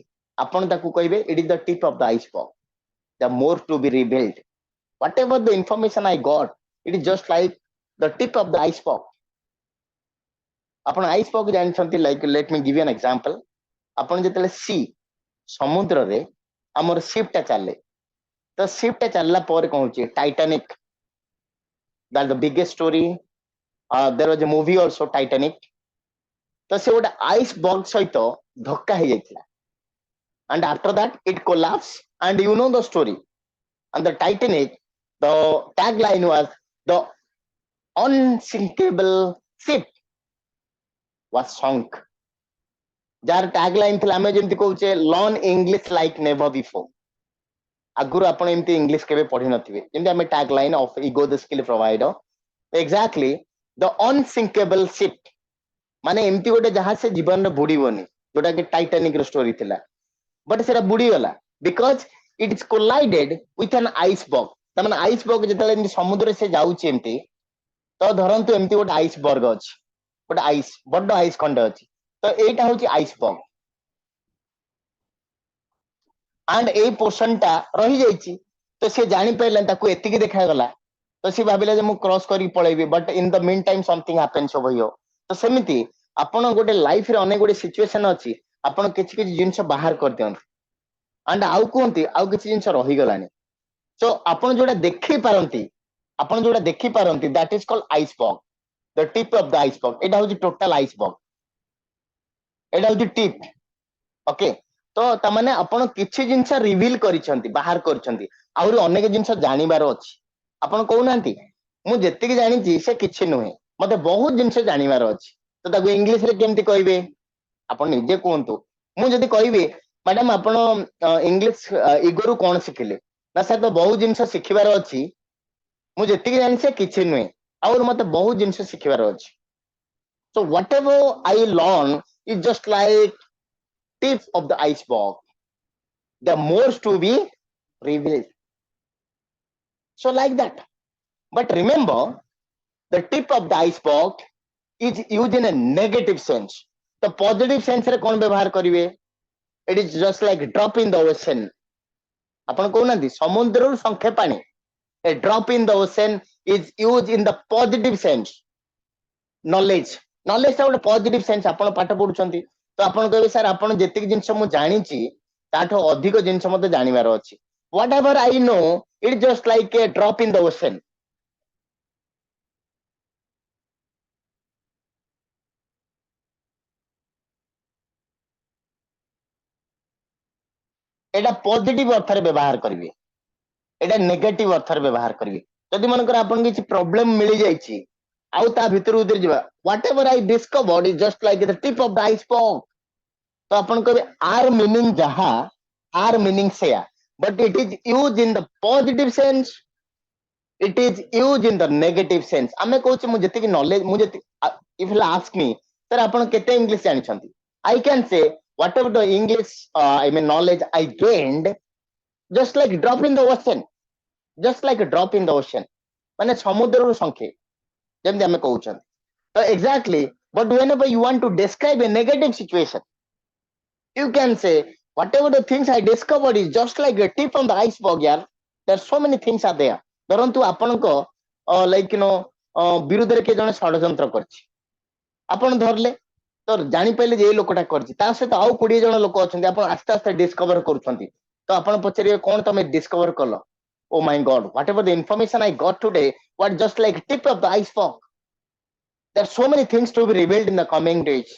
S1: ଆପଣ ତାକୁ କହିବେ it is the tip of the iceberg. The more to be revealed. Whatever the information I got, it is just like the tip of the iceberg. ଆପଣ iceberg ଜାଣିଛନ୍ତି, like let me give you an example. ଆପଣ ଯେତେବେଳେ ସମୁଦ୍ରରେ ଆମର ship ଟା ଚାଲେ, ତ ship ଟା ଚାଲିଲା ପରେ କଣ ହଉଛି, Titanic, that's the biggest story. There was a movie also, Titanic. ତ ସେ ଗୋଟେ iceberg ସହିତ ଧକ୍କା ହେଇଯାଇଥିଲା, and after that it collapsed, and you know the story. And the Titanic, the tagline was the unsinkable ship was sunk. ଯାହାର tagline ଥିଲା, ଆମେ ଯେମିତି କହୁଛେ learn English like never before. ଆଗରୁ ଆପଣ ଏମିତି ଇଂଲିଶ କେବେ ପଢି ନଥିବେ, ଯେମିତି ଆମେ tagline of ego the skill provider. Exactly, the unsinkable ship, ମାନେ ଏମିତି ଗୋଟେ ଜାହାଜ ସେ ଜୀବନରେ ବୁଡିବନି, ଯୋଉଟା କି ଟାଇଟାନିକ ର ଷ୍ଟୋରି ଥିଲା, ବଟ୍ ସେଟା ବୁଡିଗଲା because it is collided with an iceberg. ତାମାନେ ଆଇସବର୍ଗ ଯେତେବେଳେ ଏମିତି ସମୁଦ୍ରରେ ସେ ଯାଉଛି ଏମିତି, ତ ଧରନ୍ତୁ ଏମିତି ଗୋଟେ ଆଇସବର୍ଗ ଅଛି, ଗୋଟେ ବଡ ଆଇସ ଖଣ୍ଡେ ଅଛି, ତ ଏଇଟା ହଉଛି ଆଇସବର୍ଗ, ଆଣ୍ଡ ଏଇ ପୋର୍ସନ ଟା ରହିଯାଇଛି, ତ ସେ ଜାଣିପାରିଲାନି, ତାକୁ ଏତିକି ଦେଖାଗଲା, ତ ସେ ଭାବିଲା ଯେ ମୁଁ କ୍ରସ୍ କରିକି ପଳେଇବି, but in the mean time something happens over here. ତ ସେମିତି ଆପଣ ଗୋଟେ ଲାଇଫରେ ଅନେକ ଗୋଟେ ସିଚୁଏସନ ଅଛି, ଆପଣ କିଛି କିଛି ଜିନିଷ ବାହାର କରିଦିଅନ୍ତି, ଆଣ୍ଡ ଆଉ କୁହନ୍ତି ଆଉ କିଛି ଜିନିଷ ରହିଗଲାଣି। So ଆପଣ ଯୋଉଟା ଦେଖିପାରନ୍ତି, that is called iceberg, the tip of the iceberg. ଏଇଟା ହଉଛି ଟୋଟାଲ ଆଇସବର୍ଗ, ଏଇଟା ହଉଛି ଟିପ୍। ଓକେ, ତ ତାମାନେ ଆପଣ କିଛି ଜିନିଷ ରିଭିଲ କରିଛନ୍ତି, ବାହାର କରିଛନ୍ତି, ଆହୁରି ଅନେକ ଜିନିଷ ଜାଣିବାର ଅଛି। ଆପଣ କହୁନାହାନ୍ତି ମୁଁ ଯେତିକି ଜାଣିଛି ସେ କିଛି ନୁହେଁ, ମତେ ବହୁତ ଜିନିଷ ଜାଣିବାର ଅଛି, ତ ତାକୁ ଇଂଲିଶରେ କେମିତି କହିବେ? ଆପଣ ନିଜେ କୁହନ୍ତୁ। ମୁଁ ଯଦି କହିବି ମ୍ୟାଡାମ ଆପଣ ଇଂଲିଶ ଇଗୋରୁ କଣ ଶିଖିଲେ, ନା ସାର୍ ତ ବହୁତ ଜିନିଷ ଶିଖିବାର ଅଛି, ମୁଁ ଯେତିକି ଜାଣିଛି କିଛି ନୁହେଁ, ଆହୁରି ମତେ ବହୁତ ଜିନିଷ ଶିଖିବାର ଅଛି। So whatever I learn is just like tip of the iceberg. There are more to be revealed. So like that. But remember, the tip of the iceberg is used in a negative sense. The positive sense रे कौन व्यवहार करिवे? It is just like a drop in the ocean. ଆପଣ କହୁନାହାନ୍ତି ସମୁଦ୍ରରୁ ସଂଖ୍ୟା ପାଣି, a drop in the ocean is used in the positive sense. Knowledge ଟା ଗୋଟେ ପଜିଟିଭ ସେନ୍ସ। ଆପଣ ପାଠ ପଢୁଛନ୍ତି, ତ ଆପଣ କହିବେ ସାର୍ ଆପଣ ଯେତିକି ଜିନିଷ ମୁଁ ଜାଣିଛି ତାଠୁ ଅଧିକ ଜିନିଷ ମତେ ଜାଣିବାର ଅଛି। What ever I know, it's just like a drop in the ocean. ଏଇଟା ପଜିଟିଭ ଅର୍ଥରେ ବ୍ୟବହାର କରିବେ, ଏଇଟା ନେଗେଟିଭ ଅର୍ଥରେ ବ୍ୟବହାର କରିବେ। ଯଦି ମନେକର ଆପଣଙ୍କୁ କିଛି ପ୍ରୋବ୍ଲେମ ମିଳିଯାଇଛି, ଆଉ ତା ଭିତରୁ ଉତରି ଯିବା, what ever I discovered is just like the tip of the iceberg. ତ ଆପଣ କହିବେ ଆର ମିନିଂ ଯାହା, ଆର ମିନିଂ ସେୟା, but it is used in the positive sense, it is used in the negative sense. ଆମେ କହୁଛେ ମୁଁ ଯେତିକି knowledge, ମୁଁ ଯେତିକି, if you ask me sir ଆପଣ କେତେ ଇଂଲିଶ ଜାଣିଛନ୍ତି, I can say whatever the English I mean knowledge I gained, just like drop in the ocean, just like a drop in the ocean, ମାନେ ସମୁଦ୍ରରୁ ସଂଖ୍ୟା, ଯେମିତି ଆମେ କହୁଛନ୍ତି। ତ exactly, but whenever you want to describe a negative situation, you can say whatever the things I discovered is just like a tip on the iceberg. Yeah, there are so many things are there. ଧରନ୍ତୁ ଆପଣଙ୍କ like you know ବିରୁଦ୍ଧରେ କିଏ ଜଣେ ଷଡଯନ୍ତ୍ର କରିଛି, ଆପଣ ଧରିଲେ, ତ ଜାଣିପାରିଲେ ଯେ ଏଇ ଲୋକଟା କରିଛି, ତା ସହିତ ଆଉ 20 ଜଣ ଲୋକ ଅଛନ୍ତି, ଆପଣ ଆସ୍ତେ ଆସ୍ତେ ଡିସ୍କଭର କରୁଛନ୍ତି। ତ ଆପଣ ପଚାରିବେ କଣ ତମେ discover call? Oh my god, whatever the information I got today was just like tip of the iceberg. There are so many things to be revealed in the coming days.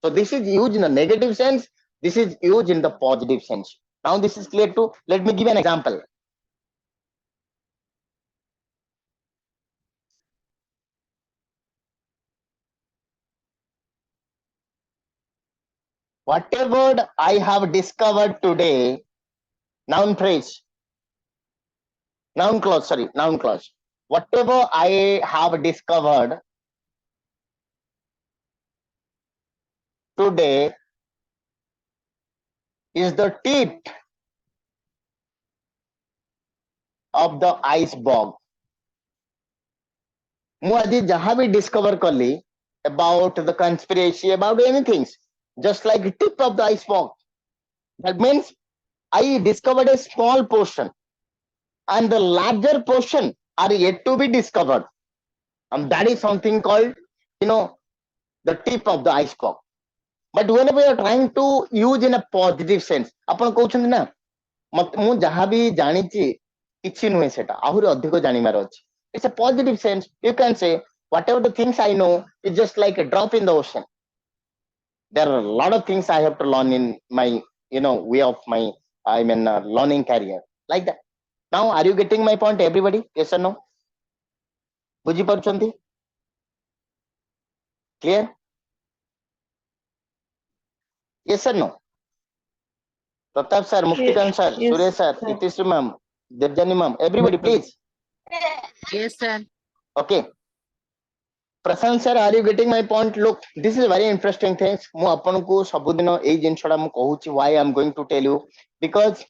S1: So this is used in a negative sense, this is used in the positive sense. Now this is clear too. Let me give an example. whatever I have discovered today, noun phrase, noun clause, sorry, noun clause. Whatever I have discovered today is the tip of the iceberg. ମୁଁ ଆଜି ଯାହା ବି discover କଲି about the conspiracy, about anything, just like tip of the iceberg. That means I discovered a small portion and the larger portion are yet to be discovered. And that is something called, the tip of the iceberg. But whenever you are trying to use in a positive sense, ଆପଣ କହୁଛନ୍ତି ନା ମୁଁ ଯାହା ବି ଜାଣିଛି କିଛି ନୁହେଁ ସେଟା ଆହୁରି ଅଧିକ ଜାଣିବାର ଅଛି. It's a positive sense. You can say whatever the things I know is just like a drop in the ocean. There are a lot of things I have to learn in my, way of my, learning career. Like that. Now, are you getting my point, everybody? Yes or no? ବୁଝି ପାରୁଛନ୍ତି? Clear? Yes or no? Pratap sir, Muktikant sir,
S3: Yes,
S1: Suresh sir,
S3: sir.
S1: Itisri ma'am, Devjani ma'am, everybody please.
S4: Yes, sir.
S1: Okay. Prashant sir, are you getting my point? Look, this is very interesting things. ମୁଁ ଆପଣଙ୍କୁ ସବୁଦିନ ଏଇ ଜିନିଷଟା ମୁଁ କହୁଛି why I am going to tell you because